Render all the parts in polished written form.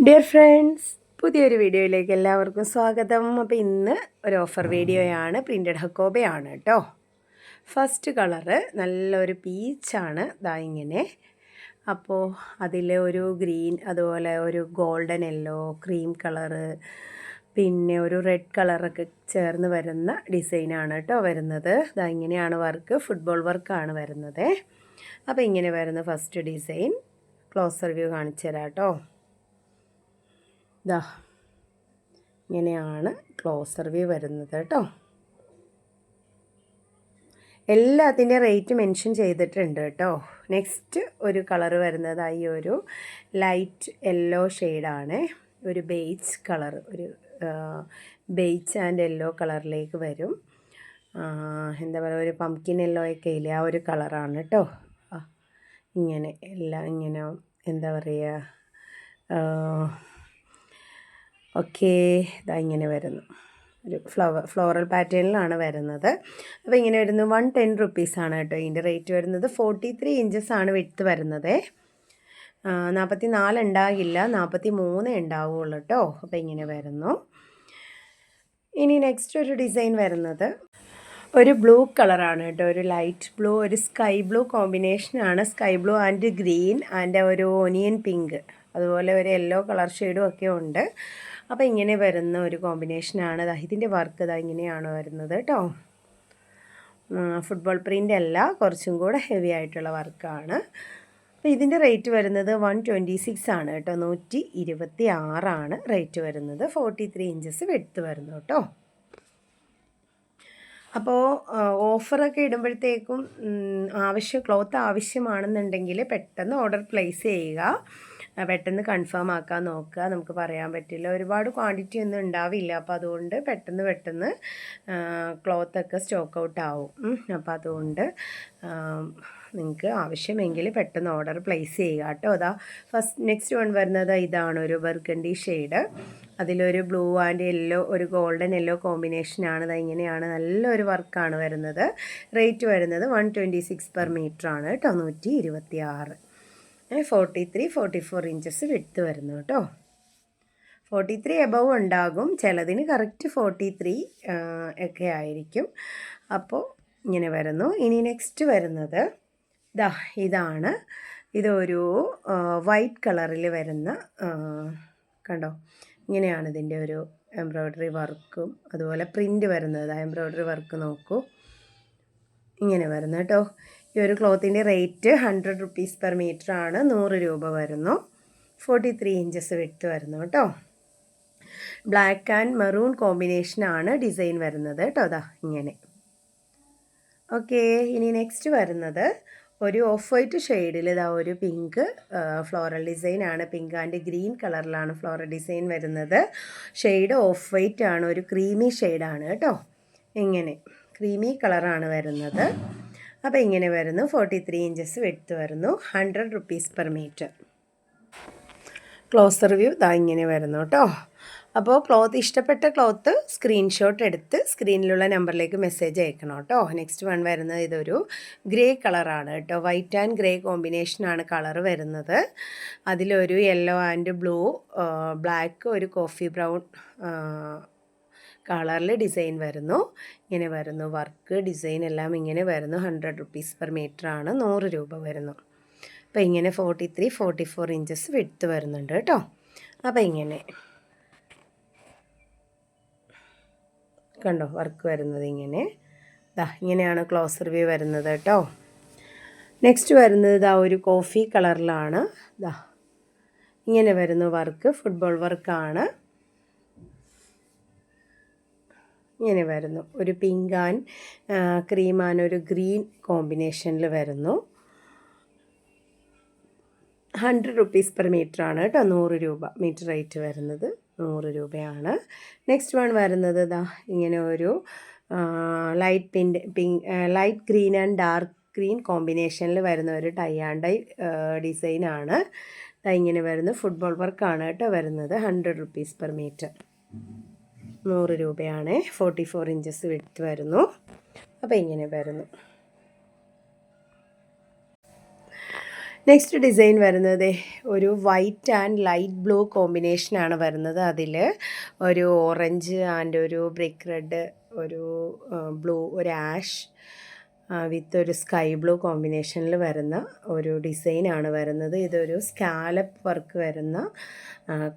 Dear friends, പുതിയൊരു വീഡിയോയിലേക്ക് എല്ലാവർക്കും സ്വാഗതം. അപ്പോൾ ഇന്ന് ഒരു ഓഫർ വീഡിയോയാണ്. പ്രിൻറ്റഡ് ഹക്കോബയാണ് കേട്ടോ. ഫസ്റ്റ് കളറ് നല്ലൊരു പീച്ചാണ്, ദാ ഇങ്ങനെ. അപ്പോൾ അതിൽ ഒരു ഗ്രീൻ, അതുപോലെ ഒരു ഗോൾഡൻ യെല്ലോ, ക്രീം കളറ്, പിന്നെ ഒരു റെഡ് കളറൊക്കെ ചേർന്ന് വരുന്ന ഡിസൈനാണ് കേട്ടോ വരുന്നത്. ദാ ഇങ്ങനെയാണ് വർക്ക്, ഫുട്ബോൾ വർക്കാണ് വരുന്നത്. അപ്പോൾ ഇങ്ങനെ വരുന്ന ഫസ്റ്റ് ഡിസൈൻ ക്ലോസർ വ്യൂ കാണിച്ചു തരാം കേട്ടോ. ഇതാ ഇങ്ങനെയാണ് ക്ലോസർ വ്യൂ വരുന്നത് കേട്ടോ. എല്ലാത്തിൻ്റെ റേറ്റ് മെൻഷൻ ചെയ്തിട്ടുണ്ട് കേട്ടോ. നെക്സ്റ്റ് ഒരു കളർ വരുന്നത് ഈ ഒരു ലൈറ്റ് യെല്ലോ ഷെയ്ഡാണ്. ഒരു ബേജ് കളർ, ഒരു ബേജ് ആൻഡ് യെല്ലോ കളറിലേക്ക് വരും. എന്താ പറയുക, ഒരു പംകിൻ യെല്ലോ ഒക്കെ ഇല്ലേ, ആ ഒരു കളറാണ് കേട്ടോ. ഇങ്ങനെ എല്ലാം ഇങ്ങനെ എന്താ പറയുക, ഓക്കെ, ഇതാ ഇങ്ങനെ വരുന്നു. ഒരു ഫ്ലോറൽ പാറ്റേണിലാണ് വരുന്നത്. അപ്പോൾ ഇങ്ങനെ വരുന്നു. 110 റുപ്പീസാണ് കേട്ടോ ഇതിൻ്റെ റേറ്റ് വരുന്നത്. 43 ഇഞ്ചസാണ് വിഡ്ത്ത് വരുന്നത്. 44 ഉണ്ടാകില്ല, 43 ഉണ്ടാവുള്ളൂ കേട്ടോ. അപ്പോൾ ഇങ്ങനെ വരുന്നു. ഇനി നെക്സ്റ്റ് ഒരു ഡിസൈൻ വരുന്നത് ഒരു ബ്ലൂ കളറാണ് കേട്ടോ. ഒരു ലൈറ്റ് ബ്ലൂ, ഒരു സ്കൈ ബ്ലൂ കോമ്പിനേഷനാണ്. Sky blue and green and ഒരു ഓനിയൻ പിങ്ക്, അതുപോലെ ഒരു യെല്ലോ കളർ ഷെയ്ഡും ഒക്കെ ഉണ്ട്. അപ്പോൾ ഇങ്ങനെ വരുന്ന ഒരു കോമ്പിനേഷനാണ്. ഇതിൻ്റെ വർക്ക് ഇങ്ങനെയാണ് വരുന്നത് കേട്ടോ. ഫുട്ബോൾ പ്രിൻ്റ് അല്ല, കുറച്ചും കൂടെ ഹെവി ആയിട്ടുള്ള വർക്കാണ്. അപ്പോൾ ഇതിൻ്റെ റേറ്റ് വരുന്നത് 126 ആണ് കേട്ടോ. 126 റേറ്റ് വരുന്നത്. 43 ഇഞ്ചസ് വിഡ്ത്ത് വരുന്നു കേട്ടോ. അപ്പോൾ ഓഫറൊക്കെ ഇടുമ്പോഴത്തേക്കും ക്ലോത്ത് ആവശ്യമാണെന്നുണ്ടെങ്കിൽ പെട്ടെന്ന് ഓർഡർ പ്ലേസ് ചെയ്യുക. പെട്ടെന്ന് കൺഫേം ആക്കാൻ നോക്കുക. നമുക്ക് പറയാൻ പറ്റില്ല, ഒരുപാട് ക്വാണ്ടിറ്റി ഒന്നും ഉണ്ടാവില്ല. അപ്പോൾ അതുകൊണ്ട് പെട്ടെന്ന് ക്ലോത്തൊക്കെ സ്റ്റോക്ക് ഔട്ട് ആവും. അപ്പോൾ അതുകൊണ്ട് നിങ്ങൾക്ക് ആവശ്യമെങ്കിൽ പെട്ടെന്ന് ഓർഡർ പ്ലേസ് ചെയ്യുക കേട്ടോ. നെക്സ്റ്റ് വൺ വരുന്നത് ഇതാണ്, ഒരു ബർഗണ്ടി ഷെയ്ഡ്. അതിലൊരു ബ്ലൂ ആൻഡ് യെല്ലോ, ഒരു ഗോൾഡൻ യെല്ലോ കോമ്പിനേഷനാണ്. ഇങ്ങനെയാണ്, നല്ലൊരു വർക്കാണ് വരുന്നത്. റേറ്റ് വരുന്നത് 126 പെർ മീറ്റർ ആണ് കേട്ടോ. 126. 44 ഇഞ്ചസ് വിഡ്ത്ത് വരുന്നു കേട്ടോ. 43 എബവ് ഉണ്ടാകും, ചിലതിന് കറക്റ്റ് 43 ഒക്കെ ആയിരിക്കും. അപ്പോൾ ഇങ്ങനെ വരുന്നു. ഇനി നെക്സ്റ്റ് വരുന്നത് ഇതാണ്. ഇതൊരു വൈറ്റ് കളറിൽ വരുന്ന, കണ്ടോ, ഇങ്ങനെയാണ് ഇതിൻ്റെ ഒരു എംബ്രോയ്ഡറി വർക്കും അതുപോലെ പ്രിൻ്റ് വരുന്നത്. എംബ്രോയ്ഡറി വർക്ക് നോക്കൂ, ഇങ്ങനെ വരുന്നു കേട്ടോ. ഈ ഒരു ക്ലോത്തിൻ്റെ റേറ്റ് 100 റുപ്പീസ് പെർ മീറ്റർ ആണ്. 100 രൂപ വരുന്നു. 43 ഇഞ്ചസ് വിഡ്ത്ത് വരുന്നു കേട്ടോ. ബ്ലാക്ക് ആൻഡ് മെറൂൺ കോമ്പിനേഷനാണ് ഡിസൈൻ വരുന്നത് കേട്ടോ. ഇങ്ങനെ. ഓക്കെ, ഇനി നെക്സ്റ്റ് വരുന്നത് ഒരു ഓഫ് വൈറ്റ് ഷെയ്ഡിൽ ഒരു പിങ്ക് ഫ്ലോറൽ ഡിസൈനാണ്. പിങ്ക് ആൻഡ് ഗ്രീൻ കളറിലാണ് ഫ്ലോറൽ ഡിസൈൻ വരുന്നത്. ഷെയ്ഡ് ഓഫ് വൈറ്റ് ആണ്, ഒരു ക്രീമി ഷെയ്ഡാണ് കേട്ടോ. ഇങ്ങനെ ക്രീമി കളറാണ് വരുന്നത്. അപ്പോൾ ഇങ്ങനെ വരുന്നു. 43 ഇഞ്ചസ് വിഡ്ത്ത് വരുന്നു. 100 rupees per metre. Closer view ഇങ്ങനെ വരുന്നു കേട്ടോ. അപ്പോൾ ഇഷ്ടപ്പെട്ട ക്ലോത്ത് സ്ക്രീൻഷോട്ട് എടുത്ത് സ്ക്രീനിലുള്ള നമ്പറിലേക്ക് മെസ്സേജ് അയക്കണം കേട്ടോ. നെക്സ്റ്റ് വൺ വരുന്നത് ഇതൊരു ഗ്രേ കളറാണ് കേട്ടോ. വൈറ്റ് ആൻഡ് ഗ്രേ കോമ്പിനേഷനാണ് കളർ വരുന്നത്. അതിലൊരു യെല്ലോ ആൻഡ് ബ്ലൂ, ബ്ലാക്ക്, ഒരു കോഫി ബ്രൗൺ കളറിൽ ഡിസൈൻ വരുന്നു. ഇങ്ങനെ വരുന്നു വർക്ക്, ഡിസൈൻ എല്ലാം ഇങ്ങനെ വരുന്നു. 100 റുപ്പീസ് പെർ മീറ്റർ ആണ്. 100 രൂപ വരുന്നു. അപ്പോൾ ഇങ്ങനെ 44 ഇഞ്ചസ് വിഡ്ത്ത് വരുന്നുണ്ട് കേട്ടോ. അപ്പോൾ ഇങ്ങനെ കണ്ടോ വർക്ക് വരുന്നത്. ഇങ്ങനെയാണ് ക്ലോസർ വ്യൂ വരുന്നത് കേട്ടോ. നെക്സ്റ്റ് വരുന്നത് ഒരു കോഫി കളറിലാണ്. ഇങ്ങനെ വരുന്നു വർക്ക്, ഫുട്ബോൾ വർക്കാണ്. ഇങ്ങനെ വരുന്നു. ഒരു പിങ്ക് ആൻഡ് ക്രീം ആൻഡ് ഒരു ഗ്രീൻ കോമ്പിനേഷനിൽ വരുന്നു. 100 റുപ്പീസ് പെർ മീറ്റർ ആണ് കേട്ടോ. 100 രൂപ മീറ്റർ റേറ്റ് വരുന്നത്. 100 രൂപയാണ്. നെക്സ്റ്റ് വൺ വരുന്നത് ഇങ്ങനെ ഒരു light green and dark green കോമ്പിനേഷനിൽ വരുന്ന ഒരു ടൈ ആൻഡ് ഡൈ ഡിസൈനാണ്. ഇങ്ങനെ വരുന്നു. ഫുട്ബോൾ വർക്കാണ് കേട്ടോ വരുന്നത്. 100 റുപ്പീസ് പെർ മീറ്റർ. 100 രൂപയാണ്. 44 ഇഞ്ചസ് വിഡ്ത്ത് വരുന്നു. അപ്പോൾ ഇങ്ങനെ വരുന്നു. നെക്സ്റ്റ് ഡിസൈൻ വരുന്നത് ഒരു വൈറ്റ് ആൻഡ് ലൈറ്റ് ബ്ലൂ കോമ്പിനേഷനാണ് വരുന്നത്. അതിൽ ഒരു ഓറഞ്ച് ആൻഡ് ഒരു ബ്രിക്ക് റെഡ്, ഒരു ബ്ലൂ, ഒരു ആഷ് വിത്ത് ഒരു സ്കൈ ബ്ലൂ കോമ്പിനേഷനിൽ വരുന്ന ഒരു ഡിസൈനാണ് വരുന്നത്. ഇതൊരു സ്കാലപ്പ് വർക്ക് വരുന്ന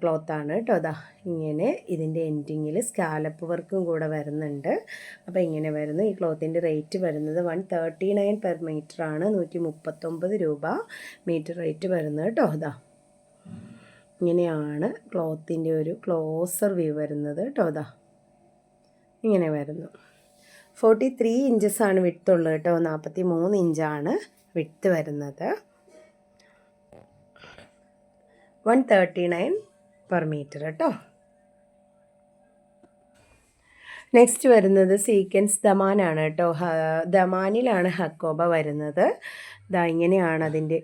ക്ലോത്താണ് കേട്ടോ. അതാ ഇങ്ങനെ ഇതിൻ്റെ എൻഡിങ്ങിൽ സ്കാലപ്പ് വർക്കും കൂടെ വരുന്നുണ്ട്. അപ്പോൾ ഇങ്ങനെ വരുന്നു. ഈ ക്ലോത്തിൻ്റെ റേറ്റ് വരുന്നത് 139 പെർ മീറ്ററാണ്. 139 രൂപ മീറ്റർ റേറ്റ് വരുന്നത് കേട്ടോ. അതാ ഇങ്ങനെയാണ് ക്ലോത്തിൻ്റെ ഒരു ക്ലോസർ വ്യൂ വരുന്നത് കേട്ടോ. അതാ ഇങ്ങനെ വരുന്നു. 43 ഇഞ്ചസാണ് വിട്ത്തുള്ളത് കേട്ടോ. 43 ഇഞ്ചാണ് വിട്ത്ത് വരുന്നത്. 139 പെർ മീറ്റർ കേട്ടോ. നെക്സ്റ്റ് വരുന്നത് സീക്വൻസ് ദമാനാണ് കേട്ടോ. ദമാനിലാണ് ഹക്കോബ വരുന്നത്. ഇതാ ഇങ്ങനെയാണ് അതിൻ്റെ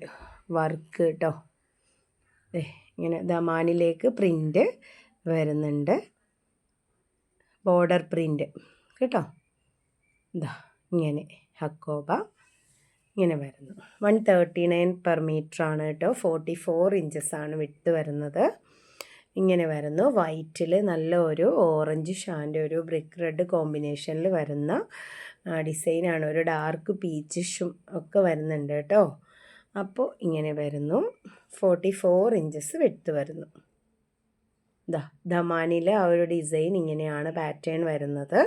വർക്ക് കേട്ടോ. ഇങ്ങനെ ദമാനിലേക്ക് പ്രിൻ്റ് വരുന്നുണ്ട്, ബോർഡർ പ്രിൻ്റ് കേട്ടോ. ഇതാ ഇങ്ങനെ ഹക്കോബ ഇങ്ങനെ വരുന്നു. 139 പെർ മീറ്ററാണ് കേട്ടോ. 44 ഇഞ്ചസാണ് വിട്ത്ത് വരുന്നത്. ഇങ്ങനെ വരുന്നു. വൈറ്റിൽ നല്ല ഒരു ഓറഞ്ച് ഷാൻ്റെ ഒരു ബ്രിക്ക് റെഡ് കോമ്പിനേഷനിൽ വരുന്ന ഡിസൈനാണ്. ഒരു ഡാർക്ക് പീച്ചിഷും ഒക്കെ വരുന്നുണ്ട് കേട്ടോ. അപ്പോൾ ഇങ്ങനെ വരുന്നു. 44 ഇഞ്ചസ് വിട്ത്ത് വരുന്നു. ഇതാ ദമാനിലെ ആ ഒരു ഡിസൈൻ ഇങ്ങനെയാണ് പാറ്റേൺ വരുന്നത്.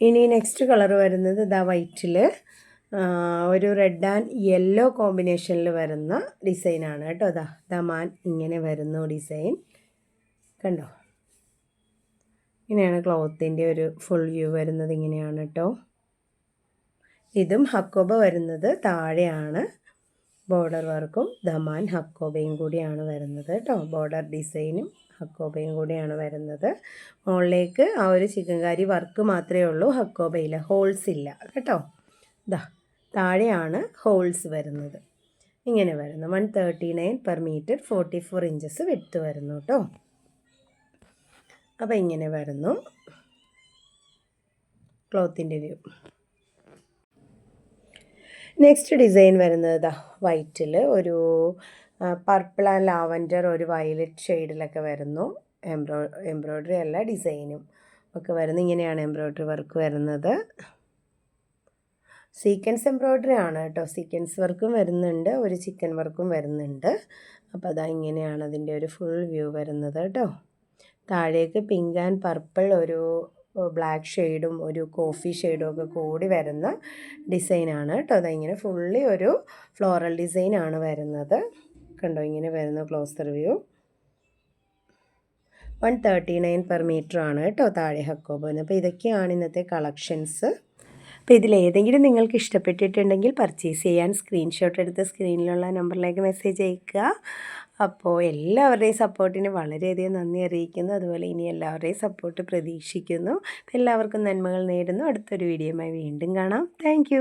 ഇനി നെക്സ്റ്റ് കളർ വരുന്നത് ഇതാ വൈറ്റിൽ ഒരു റെഡ് ആൻഡ് യെല്ലോ കോമ്പിനേഷനിൽ വരുന്ന ഡിസൈനാണ് കേട്ടോ. അതാ ദമാൻ ഇങ്ങനെ വരുന്നു ഡിസൈൻ കണ്ടോ. ഇങ്ങനെയാണ് ക്ലോത്തിൻ്റെ ഒരു ഫുൾ വ്യൂ വരുന്നത്. ഇങ്ങനെയാണ് കേട്ടോ. ഇതും ഹക്കോബ വരുന്നത് താഴെയാണ്. ബോർഡർ വർക്കും ദമാൻ ഹക്കോബയും കൂടിയാണ് വരുന്നത് കേട്ടോ. ബോർഡർ ഡിസൈനും ഹക്കോബയും കൂടിയാണ് വരുന്നത്. മുകളിലേക്ക് ആ ഒരു ചിക്കൻകാരി വർക്ക് മാത്രമേ ഉള്ളൂ. ഹക്കോബയിൽ ഹോൾസ് ഇല്ല കേട്ടോ. ഇതാ താഴെയാണ് ഹോൾസ് വരുന്നത്. ഇങ്ങനെ വരുന്നു. 139 പെർ മീറ്റർ, 44 ഇഞ്ചസ് വിട്ത്ത് വരുന്നു കേട്ടോ. അപ്പോൾ ഇങ്ങനെ വരുന്നു ക്ലോത്തിൻ്റെ വ്യൂ. നെക്സ്റ്റ് ഡിസൈൻ വരുന്നത് ഇതാ വൈറ്റിൽ ഒരു പർപ്പിൾ ആൻഡ് ലാവൻഡർ, ഒരു വയലറ്റ് ഷെയ്ഡിലൊക്കെ വരുന്നു. എംബ്രോയ്ഡറി അല്ല, ഡിസൈനും ഒക്കെ വരുന്നു. ഇങ്ങനെയാണ് എംബ്രോയ്ഡറി വർക്ക് വരുന്നത്. സീക്വൻസ് എംബ്രോയ്ഡറി ആണ് കേട്ടോ. സീക്വൻസ് വർക്കും വരുന്നുണ്ട്, ഒരു ചിക്കൻ വർക്കും വരുന്നുണ്ട്. അപ്പോൾ അതാ ഇങ്ങനെയാണ് അതിൻ്റെ ഒരു ഫുൾ വ്യൂ വരുന്നത് കേട്ടോ. താഴേക്ക് പിങ്ക് ആൻഡ് പർപ്പിൾ, ഒരു ബ്ലാക്ക് ഷെയ്ഡും ഒരു കോഫി ഷെയ്ഡും ഒക്കെ കൂടി വരുന്ന ഡിസൈനാണ് കേട്ടോ. അതിങ്ങനെ ഫുള്ളി ഒരു ഫ്ലോറൽ ഡിസൈനാണ് വരുന്നത് കണ്ടോ. ഇങ്ങനെ വരുന്ന ക്ലോസർ വ്യൂ. 139 പെർ മീറ്ററാണ് കേട്ടോ താഴെ ഹക്കോബ. അപ്പോൾ ഇതൊക്കെയാണ് ഇന്നത്തെ കളക്ഷൻസ്. അപ്പോൾ ഇതിലേതെങ്കിലും നിങ്ങൾക്ക് ഇഷ്ടപ്പെട്ടിട്ടുണ്ടെങ്കിൽ പർച്ചേസ് ചെയ്യാൻ സ്ക്രീൻഷോട്ട് എടുത്ത് സ്ക്രീനിലുള്ള നമ്പറിലേക്ക് മെസ്സേജ് അയയ്ക്കുക. അപ്പോൾ എല്ലാവരുടെയും സപ്പോർട്ടിന് വളരെയധികം നന്ദി അറിയിക്കുന്നു. അതുപോലെ ഇനി എല്ലാവരുടെയും സപ്പോർട്ട് പ്രതീക്ഷിക്കുന്നു. എല്ലാവർക്കും നന്മകൾ നേരുന്നു. അടുത്തൊരു വീഡിയോയുമായി വീണ്ടും കാണാം. താങ്ക്